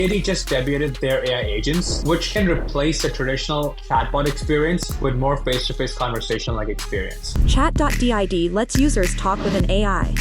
AD just debuted their AI agents, which can replace the traditional chatbot experience with more face-to-face conversation-like experience. Chat.did lets users talk with an AI.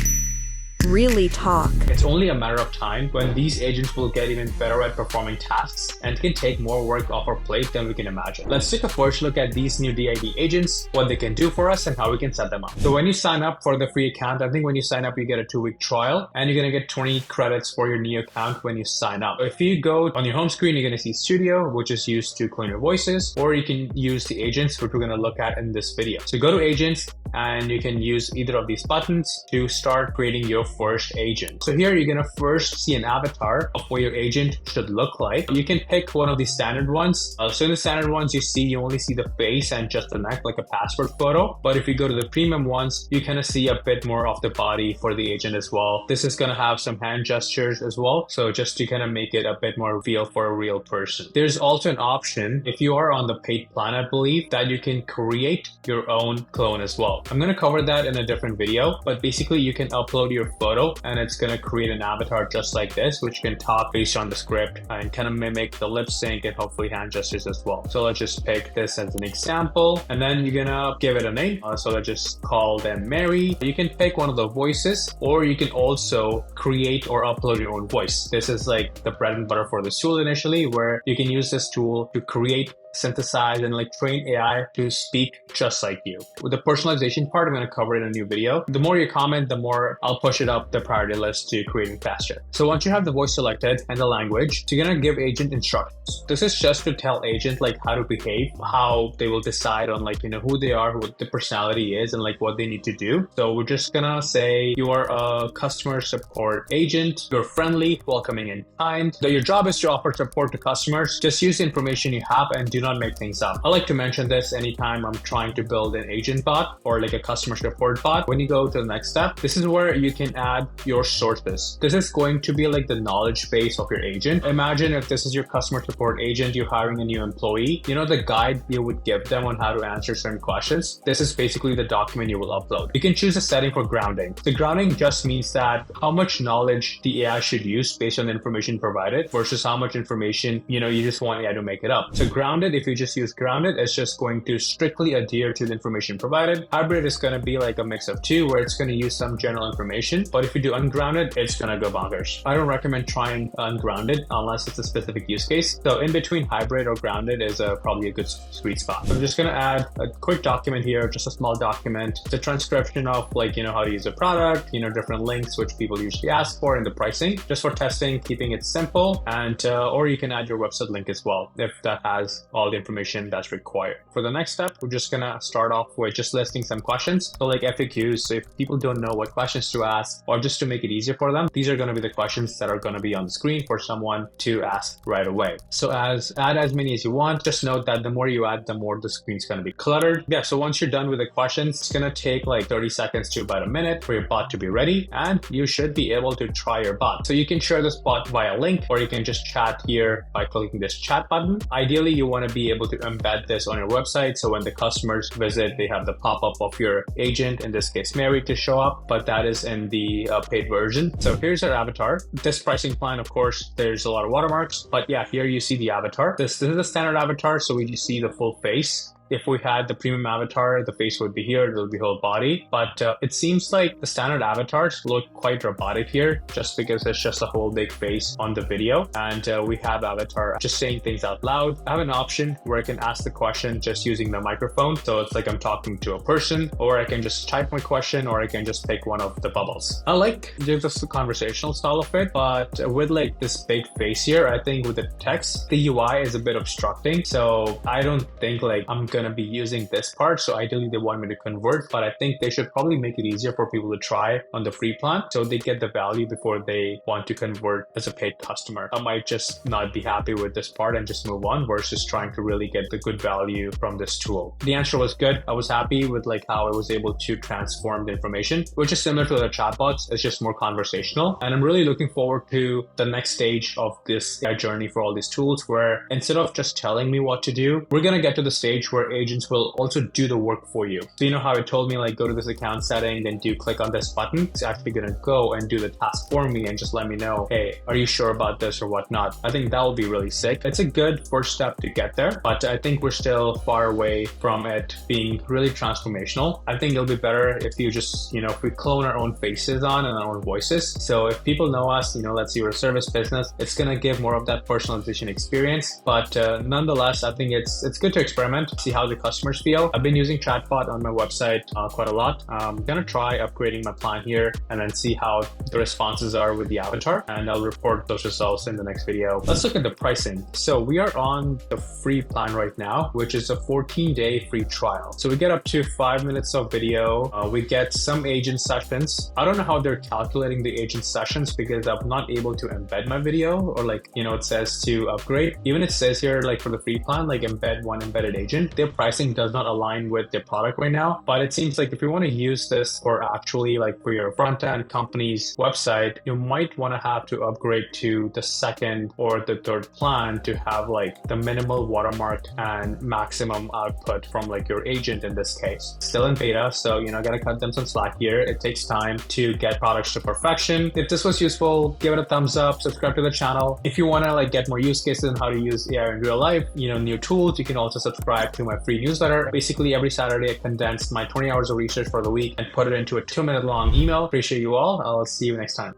Really talk. It's only a matter of time when these agents will get even better at performing tasks and can take more work off our plate than we can imagine. Let's take a first look at these new DID agents, what they can do for us, and how we can set them up. So when you sign up for the free account, I think when you sign up, you get a 2-week trial, and you're going to get 20 credits for your new account when you sign up. If you go on your home screen, you're going to see Studio, which is used to clone your voices, or you can use the agents, which we're going to look at in this video. So go to agents, and you can use either of these buttons to start creating your first agent. So here you're going to first see an avatar of what your agent should look like. You can pick one of the standard ones. So in the standard ones, you only see the face and just the neck, like a passport photo. But if you go to the premium ones, you kind of see a bit more of the body for the agent as well. This is going to have some hand gestures as well. So just to kind of make it a bit more feel for a real person. There's also an option, if you are on the paid plan, I believe, that you can create your own clone as well. I'm going to cover that in a different video, but basically you can upload your photo and it's going to create an avatar just like this, which can talk based on the script and kind of mimic the lip sync and hopefully hand gestures as well. So let's just pick this as an example, and then you're gonna give it a name. So let's just call them Mary. You can pick one of the voices, or you can also create or upload your own voice. This is like the bread and butter for this tool initially, where you can use this tool to create, synthesize, and like train AI to speak just like you. With the personalization part, I'm going to cover it in a new video. The more you comment, the more I'll push it up the priority list to creating faster. So once you have the voice selected and the language, you're going to give agent instructions. This is just to tell agent like how to behave, how they will decide on like, who they are, what the personality is, and like what they need to do. So we're just going to say you are a customer support agent. You're friendly, welcoming, and kind. So your job is to offer support to customers. Just use the information you have and do not make things up. I like to mention this anytime I'm trying to build an agent bot or like a customer support bot. When you go to the next step, this is where you can add your sources. This is going to be like the knowledge base of your agent. Imagine if this is your customer support agent, you're hiring a new employee, the guide you would give them on how to answer certain questions. This is basically the document you will upload. You can choose a setting for grounding. The grounding just means that how much knowledge the AI should use based on the information provided versus how much information, you just want AI to make it up. So grounded, if you just use grounded, it's just going to strictly adhere to the information provided. Hybrid is going to be like a mix of two, where it's going to use some general information, but if you do ungrounded, it's going to go bonkers. I don't recommend trying ungrounded unless it's a specific use case. So in between hybrid or grounded is probably a good sweet spot. So I'm just going to add a quick document here, just a small document. It's a transcription of like, how to use a product, different links, which people usually ask for, and the pricing, just for testing, keeping it simple. And, or you can add your website link as well, if that has all the information that's required. For the next step, we're just going to start off with just listing some questions. So like FAQs, so if people don't know what questions to ask, or just to make it easier for them, these are going to be the questions that are going to be on the screen for someone to ask right away. So add as many as you want. Just note that the more you add, the more the screen's going to be cluttered. Yeah, so once you're done with the questions, it's going to take like 30 seconds to about a minute for your bot to be ready, and you should be able to try your bot. So you can share this bot via link, or you can just chat here by clicking this chat button. Ideally, you want to be able to embed this on your website, so when the customers visit, they have the pop-up of your agent, in this case Mary, to show up, but that is in the paid version. So here's our avatar. This pricing plan, of course, there's a lot of watermarks, but yeah, here you see the avatar. This is the standard avatar, so we just see the full face. If we had the premium avatar, the face would be here, it will be whole body. But it seems like the standard avatars look quite robotic here, just because it's just a whole big face on the video. And we have avatar just saying things out loud. I have an option where I can ask the question just using the microphone. So it's like I'm talking to a person, or I can just type my question, or I can just pick one of the bubbles. I like just the conversational style of it, but with like this big face here, I think with the text, the UI is a bit obstructing. So I don't think like I'm gonna be using this part. So ideally they want me to convert, but I think they should probably make it easier for people to try on the free plan, so they get the value before they want to convert as a paid customer. I might just not be happy with this part and just move on, versus trying to really get the good value from this tool. The answer was good. I was happy with like how I was able to transform the information, which is similar to the chatbots. It's just more conversational. And I'm really looking forward to the next stage of this journey for all these tools, where instead of just telling me what to do, we're going to get to the stage where our agents will also do the work for you. So you know how it told me like go to this account setting, then click on this button. It's actually going to go and do the task for me and just let me know, hey, are you sure about this or whatnot? I think that will be really sick. It's a good first step to get there, but I think we're still far away from it being really transformational. I think it'll be better if you just, if we clone our own faces on and our own voices. So if people know us, let's say we're a service business, it's going to give more of that personalization experience. But nonetheless, I think it's good to experiment, see how the customers feel. I've been using chatbot on my website quite a lot. I'm going to try upgrading my plan here and then see how the responses are with the avatar. And I'll report those results in the next video. Let's look at the pricing. So we are on the free plan right now, which is a 14-day free trial. So we get up to 5 minutes of video. We get some agent sessions. I don't know how they're calculating the agent sessions because I'm not able to embed my video or it says to upgrade. Even it says here for the free plan, embed one embedded agent. Their pricing does not align with their product right now, but it seems like if you want to use this for actually for your front-end company's website, you might want to have to upgrade to the second or the third plan to have the minimal watermark and maximum output from your agent in this case. Still in beta, so gotta cut them some slack here. It takes time to get products to perfection. If this was useful, give it a thumbs up, subscribe to the channel. If you want to get more use cases on how to use AI in real life, new tools, you can also subscribe to my free newsletter. Basically every Saturday I condense my 20 hours of research for the week and put it into a 2-minute long email. Appreciate you all. I'll see you next time.